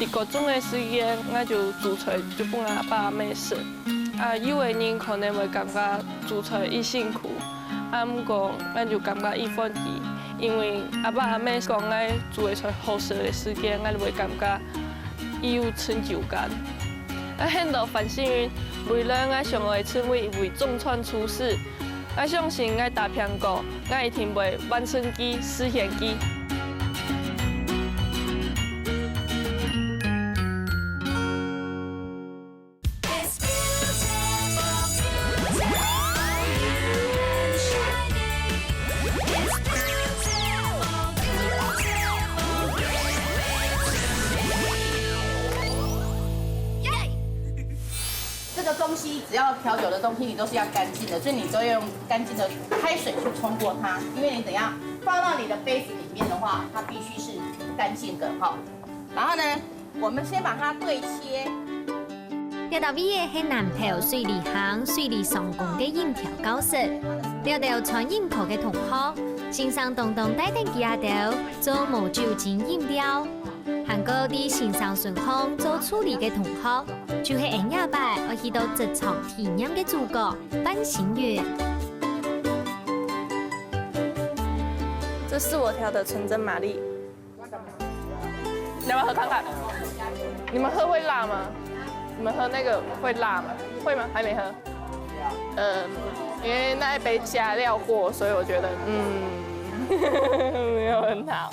伫高中的时间，我就做出就本阿爸阿妹说，有的人可能会感觉做出伊辛苦，不过我就感觉伊欢喜，因为阿爸阿妹讲我做出好事的时间，我就会感觉伊有成就感。很多范幸运，为了我上会成为一位总传出世，我相信我打拼过，我一定会完成其实现其。这个东西只要调酒的东西，你都是要干净的，所以你都要用干净的开水去冲过它。因为你等下放到你的杯子里面的话，它必须是干净的哈。然后呢，我们先把它对切。廖大伟的是南投水利行水利上工的饮调教室，廖到传饮课的同學，先生東東帶定幾下豆做無酒精飲料，韓國啲先生順康做處理嘅同學，就係下夜擺我去到職場體驗嘅主角范行遠。这是我调的纯真玛丽，你要不要喝看看？你们喝会辣吗？你们喝那个会辣吗？会吗？还没喝。因为那一杯加料过，所以我觉得没有很好，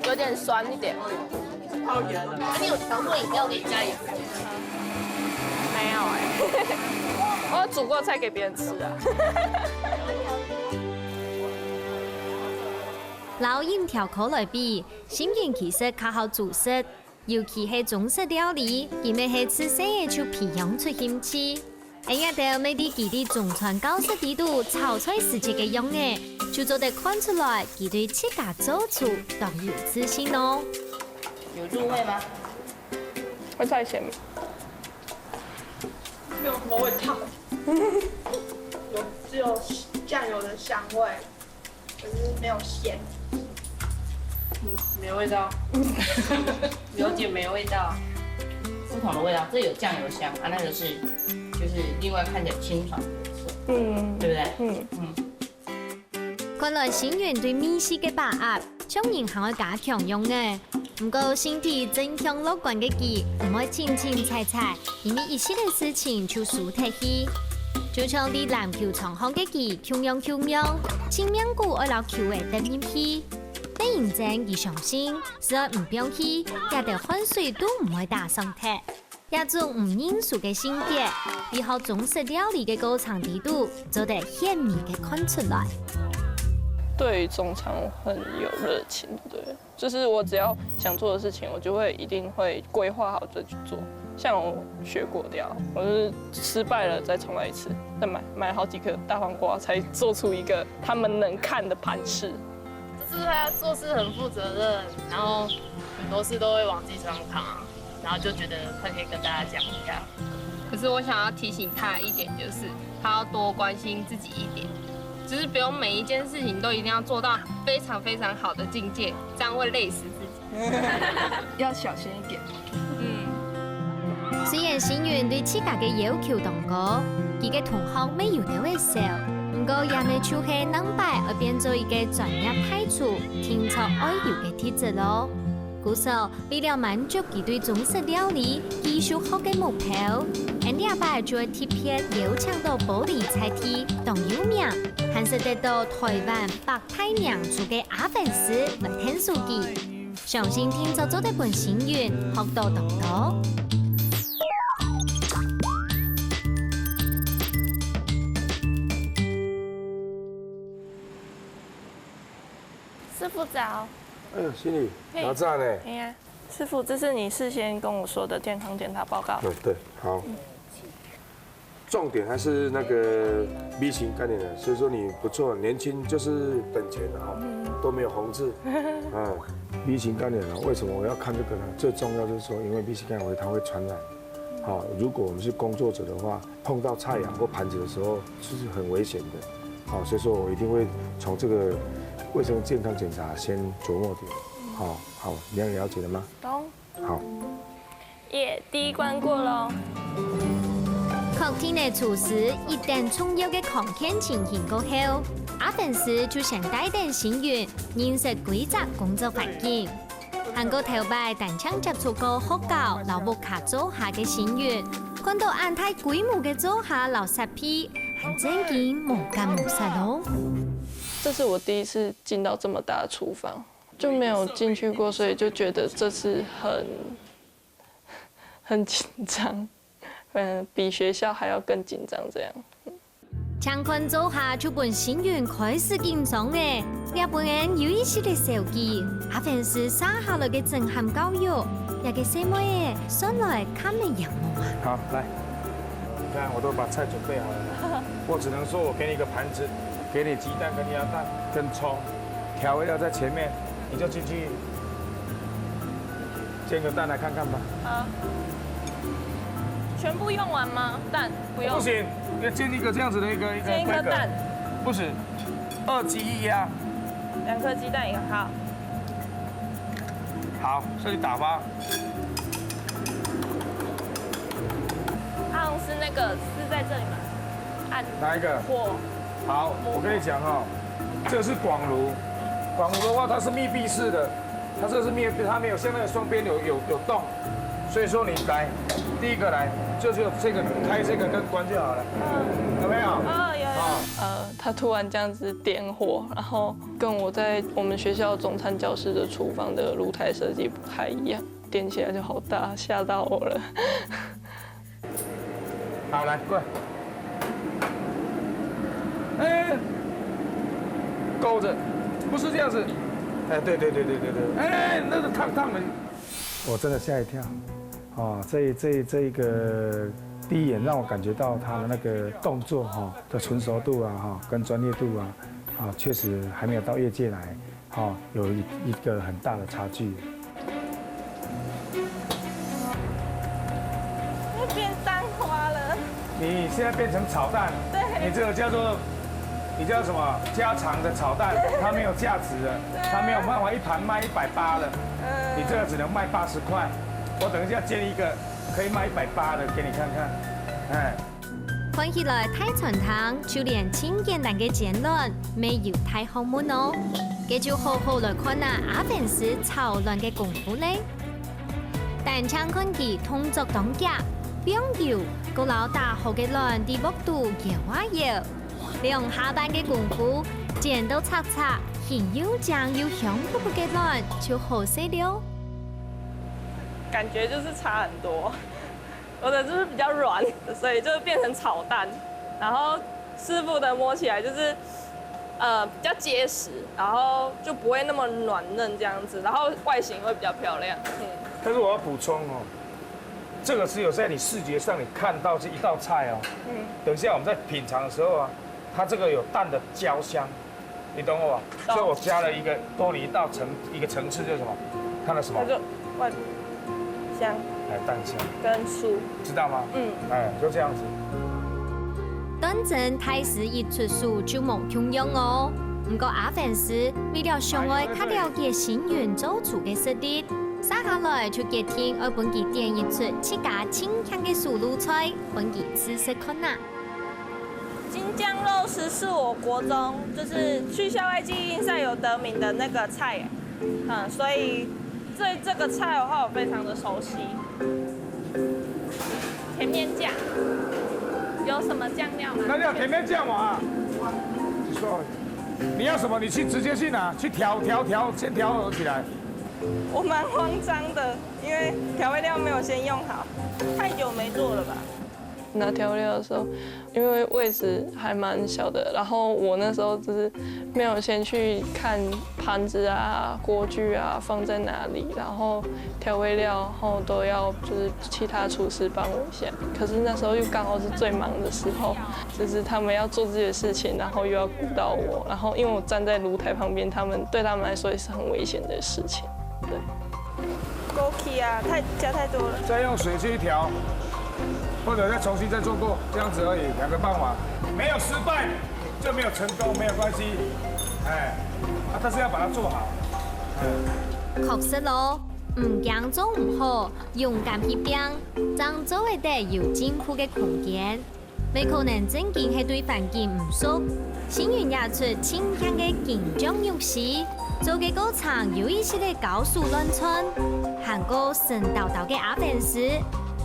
有点酸一点。超盐的。你有调过饮料给加盐？没有我有煮过菜给别人吃啊。老飲調課來比，新源其實較好煮食。尤其係中式料理，因為係自細嘅就培養出興趣。哎呀，到每啲佢啲中傳教室地度炒菜時節嘅樣嘅，就做得看出來佢對自家做出當有自信咯。有入味嗎？会在前面。没有什么味道，只有酱油的香味，可是没有咸。没味道，有点没味道，不同的味道，这有酱油香啊，那个是就是另外看起来清爽的色，对不对？看來新源對美食嘅把握，將人行去加強用嘅。唔過身體正向樂觀嘅佢，唔可以清清菜菜，因為一系列事情就輸脫去。就像啲籃球場上嘅佢，強樣強樣，前面股愛留球嘅得入去。但認真而相信，只要唔表氣，也得汗水都唔會打傷踢。也種唔認輸嘅性格，以後中式料理嘅高場地度，就得顯明嘅看出來。对中餐很有热情，对，就是我只要想做的事情，我就会一定会规划好再去做。像我学果雕，我就是失败了再重来一次，再买好几颗大黄瓜，才做出一个他们能看的盘式。就是他做事很负责任，然后很多事都会往自己身上扛，然后就觉得他可以跟大家讲一下。可是我想要提醒他一点，就是他要多关心自己一点，就是不用每一件事情都一定要做到非常非常好的境界，这样会累死自己。要小心一点。雖然新源對自家嘅要求當高，佢嘅同學沒有得會少，不過也未就係能擺而變做一個專業派出、聽出愛有嘅體質咯。故說為了滿足佢對中式料理技術學嘅目標，人哋阿爸就會特別邀請到玻璃菜地當有名，還是得到台灣百大名廚嘅阿粉絲來聽數據，相信聽咗做得本新源學到當多。师傅早。心里哪站呢？哎呀，师傅，这是你事先跟我说的健康检查报告。对，好。重点还是那个 B 型概念的，所以说你不错，年轻就是本钱的哈，都没有红字。B 型肝炎呢，为什么我要看这个呢？最重要就是说，因为 B 型肝炎它会传染。好，如果我们是工作者的话，碰到菜肴或盘子的时候，是很危险的。好，所以说我一定会从这个卫生健康检查先琢磨点。好，你要了解了吗？懂。好。耶，第一关过喽。客厅的厨师一旦重要的抗天情形过後，阿粉絲就想帶領成員認識規則工作環境。韓國頭擺單槍接觸過學校老木卡組下嘅成員，看到安太規模嘅組下老實皮，很正經無干無實咯。这是我第一次进到这么大的厨房，就没有进去过，所以就觉得这次很紧张，比学校还要更紧张这样。창坤組下就本成員開始緊張嘅，日本人有意思嘅手機，阿粉絲撒下來嘅震撼教育，也嘅細妹嘅上來看你有冇啊？好，来，你看我都把菜准备好了，我只能说我给你一个盘子，给你鸡蛋跟鸭蛋跟葱，调味料在前面，你就进去煎个蛋来看看吧。好，全部用完吗？蛋不用。不行，要煎一个这样子的一个煎一颗蛋，不是，2鸡1鸭。 2颗鸡蛋一个，好。好，这里打发。阿红是那个是在这里吗？按哪一个？火。好，我跟你讲哦，这个是广炉。广炉的话，它是密闭式的，它这是密闭，它没有像那个双边有洞，所以说你来，第一个来，就这个开这个跟关就好了，有没有？哦，有。他突然这样子点火，然后跟我在我们学校中餐教室的厨房的炉台设计不太一样，点起来就好大，吓到我了。好，来过来。哎，勾着，不是这样子。哎，对，哎，那个烫的，我真的吓一跳。哦，这一个第一眼让我感觉到他的那个动作哈的纯熟度啊哈跟专业度啊，确实还没有到业界来，有一个很大的差距。会变蛋花了。你现在变成炒蛋，对，你这个叫做。你叫什么？家常的炒蛋，它没有价值的，它没有办法一盘卖180的，你这个只能卖80块。我等一下煎一个可以卖180的给你看看，哎。看起來太傳統，就連清簡單嘅煎卵沒有太學問哦。這就好好來看下阿粉絲炒卵嘅功夫咧。單槍看佢動作當家，邊搖個老大號嘅卵啲溫度搖啊搖。利用下班嘅功夫，煎到擦擦，很又醬又香噗噗嘅卵就好食了。感觉就是差很多，我的就是比较软，所以就变成炒蛋，然后师傅的摸起来就是比较结实，然后就不会那么软嫩这样子，然后外形会比较漂亮。但是我要补充哦，这个只有在你视觉上你看到这一道菜哦。等一下我们在品尝的时候啊。它这个有蛋的焦香，你懂我吧？所以我加了多了一个层次，就是什么？看到什么？它就外香，哎，蛋香跟酥，知道吗？哎，就这样子。當真太師一出書就冇用用哦。不過阿粉絲為了想愛較了解成員做廚嘅實力，接下來就決定要本佢點一出自家清香嘅素爐菜，本佢試試看啦。京酱肉絲是我國中就是去校外技藝賽有得名的那個菜，所以對這個菜的話我非常的熟悉。甜面醬有什麼醬料嗎？那你要甜面醬嘛？你說你要什麼？你直接去拿，去調，先調和起來。我蠻慌張的，因為調味料沒有先用好，太久沒做了吧。拿調味料的時候，因為位置還蠻小的，然後我那時候就是沒有先去看盤子啊、鍋具啊放在哪裡，然後調味料，然後都要就是其他廚師幫我一下。可是那時候又剛好是最忙的時候，就是他們要做自己的事情，然後又要顧到我，然後因為我站在爐台旁邊，對他們來說也是很危險的事情。對。枸杞啊，加太多了。再用水去調。或者再重新再做过，这样子而已，2个办法，没有失败就没有成功，没有关系，哎，但是要把它做好。確實咯，唔惊做唔好，勇敢去拼，将做会得有进步嘅空间。未可能正经系对环境唔熟，新源也出清香嘅紧张勇士，做嘅过程有一些嘅高速乱窜，行过神叨叨嘅阿粉丝，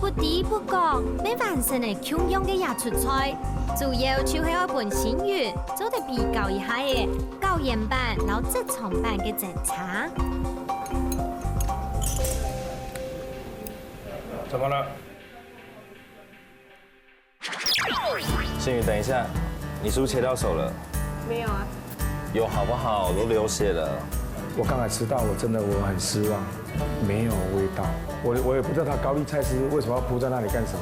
不知不觉被完成嘅强勇嘅也出彩。主要就系我本新源做得比较一下嘅高研版、然后职场版嘅检查。怎么了？新宇，等一下，你是不是切到手了？没有啊，有好不好？都流血了。我刚才吃到，我很失望，没有味道。我也不知道它高丽菜丝为什么要铺在那里干什么，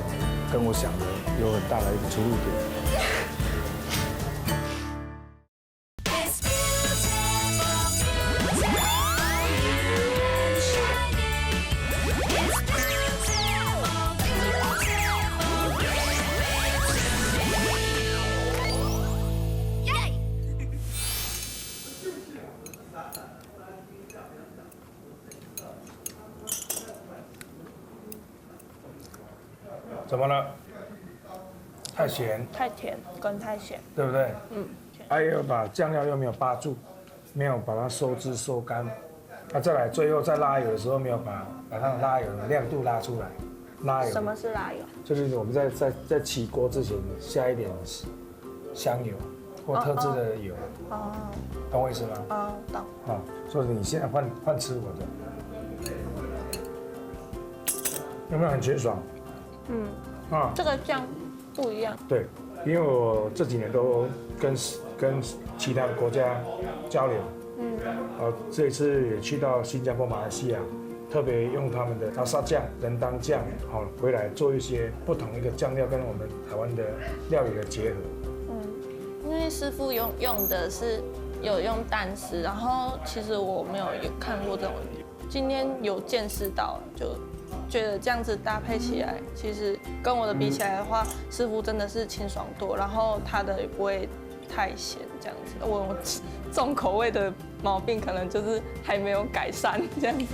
跟我想的有很大的一个出入点。怎么了？太咸，太甜跟太咸。对不对？嗯。还有把酱料又没有扒住，没有把它收汁收干。那再来，最后在拉油的时候没有把它的拉油的亮度拉出来。拉油。什么是拉油？就是我们在起锅之前下一点香油或特制的油。哦。懂我意思吗？哦，懂。好，所以你现在换吃我的，有没有很清爽？嗯。啊，这个酱不一样。对，因为我这几年都跟其他的国家交流，这一次也去到新加坡、马来西亚，特别用他们的拉沙酱、人当酱，好回来做一些不同一个酱料跟我们台湾的料理的结合。因为师傅用的是有用蛋丝，然后其实我没有看过这种，今天有见识到，就觉得这样子搭配起来，其实跟我的比起来的话，师傅真的是清爽多，然后他的也不会太咸这样子。我重口味的毛病可能就是还没有改善这样子。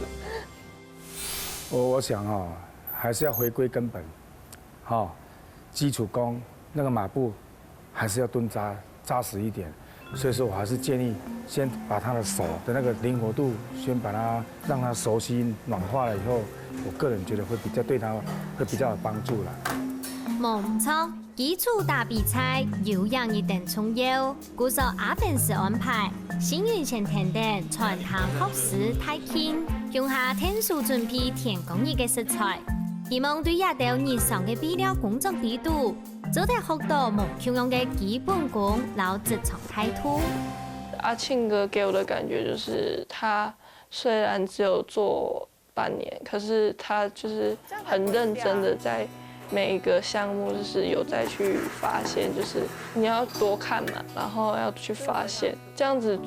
我想还是要回归根本，基础功那个马步还是要蹲扎实一点。所以说我还是建议先把他的手的那个灵活度先把它让它熟悉软化了以后，我个人觉得会对他会比较有帮助啦。冇错，基础大比赛有氧一定重要，鼓受阿粉丝安排，新源前甜点传行学士太轻，用下天数准备田工艺嘅食材，希望对亚到日常嘅备料工作地度。做得学到冇强用嘅基本功，然后职场态度。阿庆哥给我的感觉就是，他虽然只有做半年，可是他就是很认真的在每一个项目，就是有再去发现，就是你要多看嘛，然后要去发现，这样子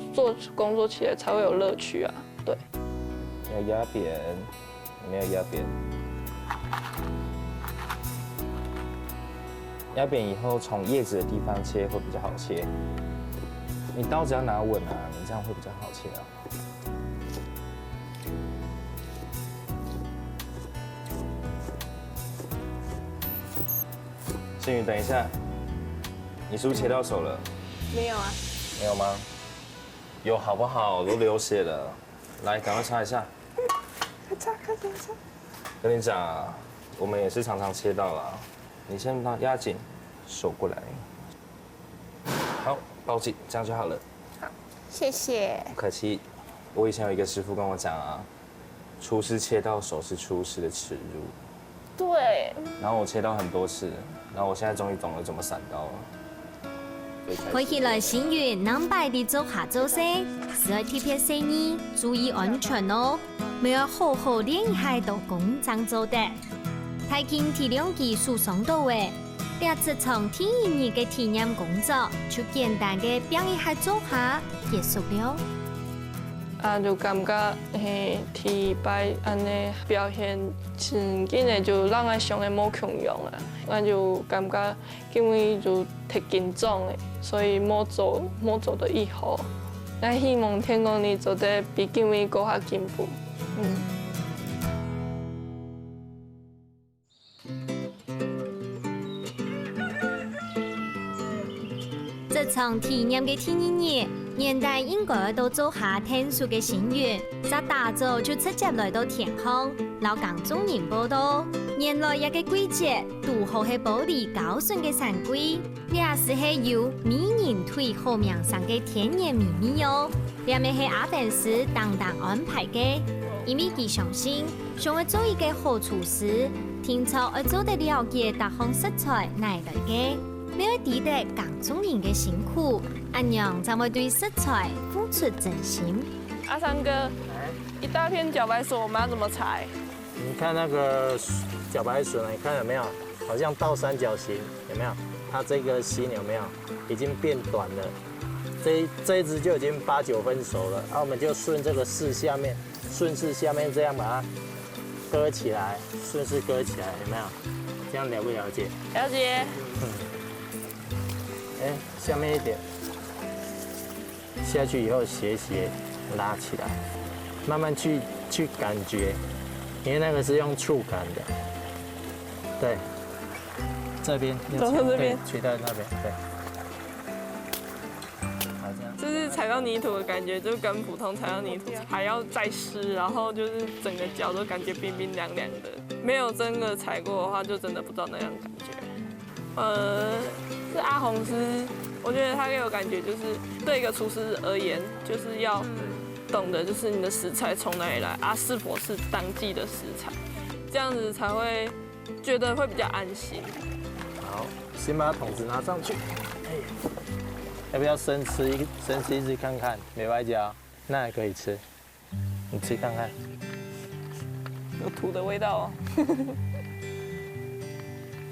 工作起来才会有乐趣啊。对。要压扁，没有压扁。压扁以后，从叶子的地方切会比较好切。你刀子要拿稳啊，你这样会比较好切啊。新宇，等一下，你是不是切到手了？没有啊。没有吗？有好不好？都流血了，来，赶快擦一下。快擦，快点擦。跟你讲啊，我们也是常常切到啦。你先把它压紧，手过来。好，包紧，这样就好了。好，谢谢。不客气。我以前有一个师傅跟我讲啊，厨师切到手是出师的耻辱。对。然后我切到很多次，然后我现在终于懂了怎么闪刀了。回起来新源能摆地做下做事，是要特别细腻，注意安全哦。没有好好练一下到工匠做的。太近体谅技术上到位，第职场第一年嘅体验工作，就简单嘅表演下做下结束了。就感觉第摆安尼表现真紧的就让我想的冇强用啊，我就感觉因为就太紧张的，所以冇做得以后，那希望天公你做得比今位更加进步。场体验嘅天一日，年代应该都做下天数嘅心愿，才大早就直接来到田康，老港中人报道。原来一个季节，杜好系保利高顺嘅山龟，也是系有美人腿好名上嘅天然秘密哦。呢咪系阿本斯当当安排嘅，因为佢相信，想要做一个好厨师，天初要做得了解各项食材乃来嘅。你要抵得港中人嘅辛苦，安樣才會對食材付出真心。阿三哥，一大片茭白笋，我们要怎么裁？你看那个茭白笋，你看有没有？好像倒三角形，有没有？它这个心有没有？已经变短了。这一只就已经8、9分熟了，我们就顺这个势下面这样把它割起来，顺势割起来，有没有？这样了不了解？了解。下面一点，下去以后斜拉起来，慢慢去感觉，因为那个是用触感的。对，这边，走到这边，取到那边，对。好，这样。就是踩到泥土的感觉，就跟普通踩到泥土还要再湿，然后就是整个脚都感觉冰冰凉凉的。没有真的踩过的话，就真的不知道那样感觉。是阿红师，我觉得他给我感觉就是对一个厨师而言，就是要懂得就是你的食材从哪里来啊，是否是当季的食材，这样子才会觉得会比较安心。好，先把桶子拿上去。要不要生吃一只看看？没歪椒，那也可以吃，你吃看看。有土的味道哦。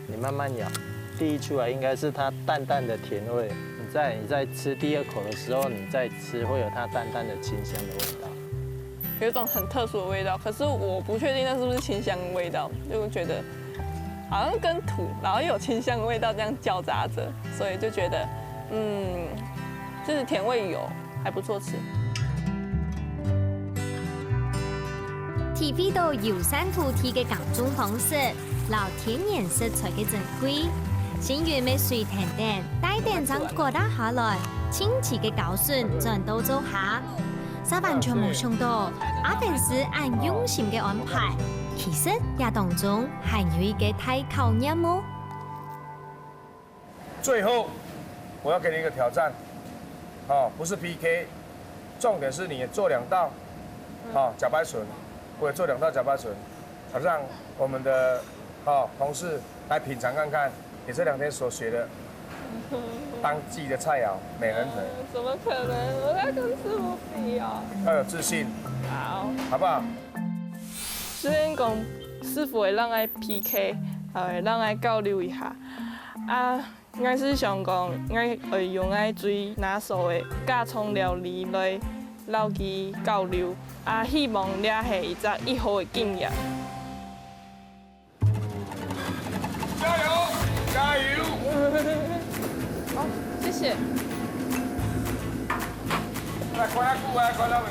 你慢慢咬。第一出来应该是它淡淡的甜味，你在吃第2口的时候，你再吃会有它淡淡的清香的味道，有一种很特殊的味道，可是我不确定那是不是清香的味道，就觉得好像跟土，然后又有清香的味道这样交杂着，所以就觉得就是甜味有，还不错吃。体味到游山土地嘅港中方式，老天然食材嘅珍贵。先原味水甜甜，帶點將過得下來，清澈嘅搞順盡都做下。沙完全冇想到，阿本斯按用心嘅安排，其實也當中還有一個太考驗哦。最後，我要給你一個挑戰，不是 PK， 重點是你做2道，茭白筍，我也做2道茭白筍，讓我們的同事來品嘗看看。你這2天所學的當季的菜肴美人腿，怎麼可能？我要跟師傅比哦。要有自信，好不好？雖然講師傅會讓我 PK， 會讓我交流一下。我是想講，我會用我最拿手的家常料理來撈佢交流，希望這係一個以後的經驗。加油！加油！好，謝謝。來，關下顧啊，關到尾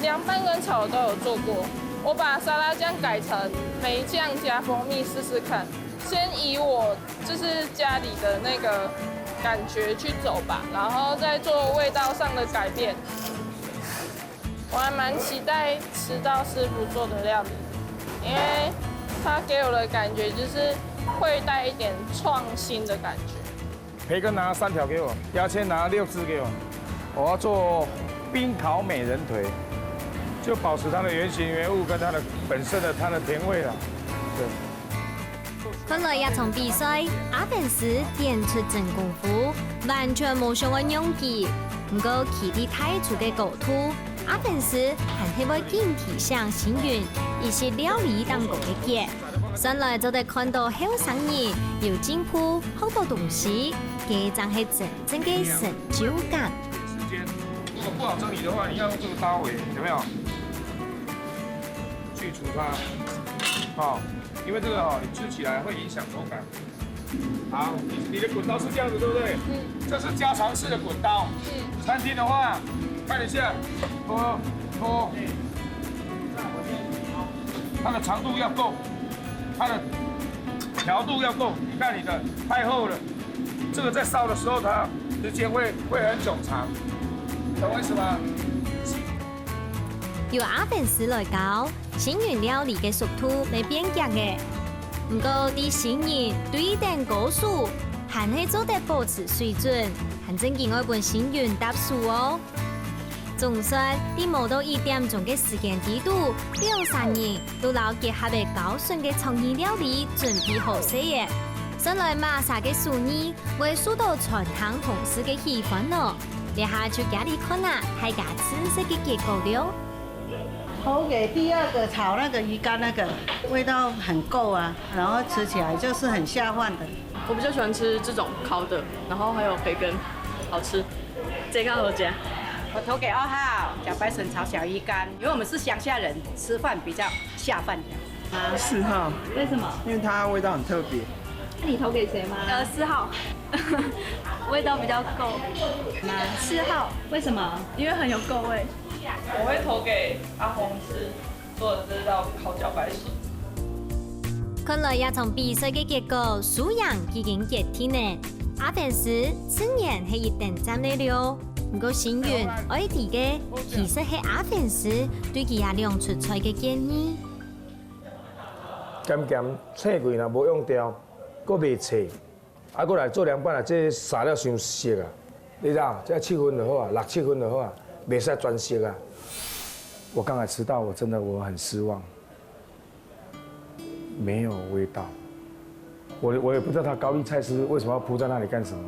涼拌跟炒都有做過，我把沙拉醬改成梅醬加蜂蜜試試看。先以我就是家裡的那個感覺去走吧，然後再做味道上的改變。我還蠻期待吃到師傅做的料理，因為他給我的感覺就是會帶一點創新的感覺。培根拿3條給我，牙籤拿6隻給我。我要做冰烤美人腿，就保持它的原形原物跟它的本身的它的甜味啦。對。本來一場比賽，阿本斯點出真功夫，完全冇想我用技。不過佢哋太出嘅構圖，阿本斯還係會堅持上幸運，一些料理當過嘅嘢。上來就得看到後生人有進步，好多東西，佢就係真正嘅成就感。時間，如果不好整理的話，你要用這個刀尾，有沒有？去除它，因為這個你吃起來會影響口感。好，你的滾刀是這樣子，對不對？這是家常式的滾刀。餐廳的話，看一下，拖，它的長度要夠，它的條度要夠。你看你的太厚了，这个在烧的时候，它时间会很冗长，懂我意思吗？由阿粉丝来教，新源料理嘅速度未变急嘅，不过啲新人对等高数，还係做得保持水準，還正見我本新源答數哦。總算啲冇到1點鐘嘅時間之度，2-3人都攞結合嘅高順嘅創意料理準備好食嘅。上來馬莎嘅素兒為塑造傳統同事嘅氣氛咯。你下就家裡看啊，係架紫色嘅結構了。投给第2個炒那個魚乾，那個味道很夠啊，然後吃起來就是很下飯的。我比較喜歡吃這種烤的，然後還有培根，好吃。這個好吃。我投給2號茭白筍炒小魚乾，因為我們是鄉下人，吃飯比較下飯的。4號。為什麼？因為它味道很特別。那你投給誰嗎？4號，味道比較夠。4號，為什麼？因為很有夠味。我會投給阿紅吃做的這道烤茭白筍。看來也從比賽嘅結果，輸贏已經決定呢。阿粉絲自然係一定站得了，不過新源愛啲嘅其實係阿粉絲對佢阿亮出菜嘅建議。鹹鹹菜櫃若無用掉，佫未脆，啊，佫來做涼拌啊，這沙了傷熟啊，你知道？這7分就好啊，6、7分就好啊，袂使全熟啊。我剛才吃到，我真的很失望，沒有味道。我也不知道它高麗菜絲為什麼要鋪在那裡幹什麼？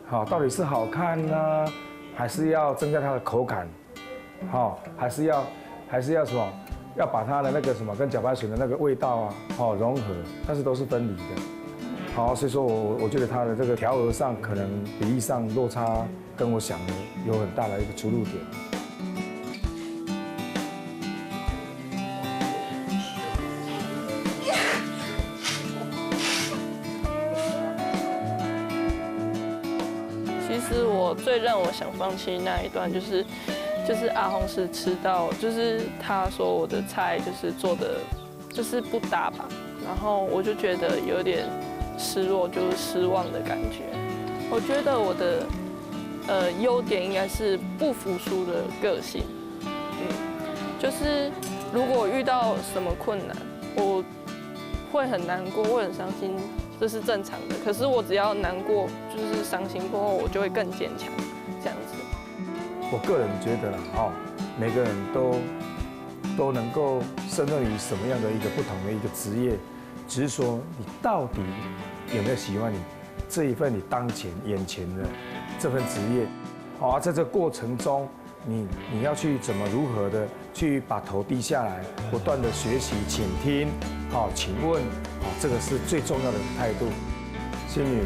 好，到底是好看呢，還是要增加它的口感？好，還是要什麼？要把它的那個什麼跟茭白筍的那個味道啊，好融合，但是都是分離的。好，所以說我覺得它的這個調和上可能比例上落差跟我想的有很大的一個出入點。其实我最让我想放弃那一段就是阿红是吃到，就是他说我的菜就是做的就是不搭吧，然后我就觉得有点失落，就是失望的感觉。我觉得我的优点应该是不服输的个性，就是如果遇到什么困难，我会很难过，会很伤心，这是正常的。可是我只要难过，就是伤心过后，我就会更坚强，这样子。我个人觉得啦，每个人都能够胜任于什么样的一个不同的一个职业，只是说你到底有没有喜欢你这一份你当前眼前的这份职业，好，在这个过程中，你要去怎么如何的去把头低下来，不断的学习、倾听，好，请问，好，这个是最重要的态度。心宇，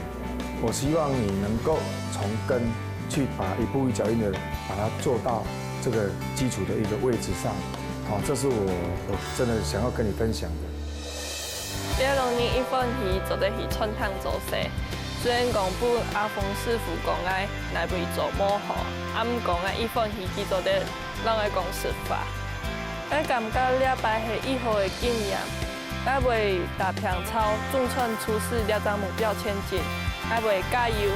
我希望你能够从根去把一步一脚印的把它做到这个基礎的一個位置上，好，這是我真的想要跟你分享的。第二個年一份魚做得係春湯做勢，雖然講本阿峰師傅講愛來為做模好，啊唔講愛一份魚佢做得讓愛講實法。我感覺了擺係以後的經驗，愛為打平操，總算出示了張目標前進，愛為加油。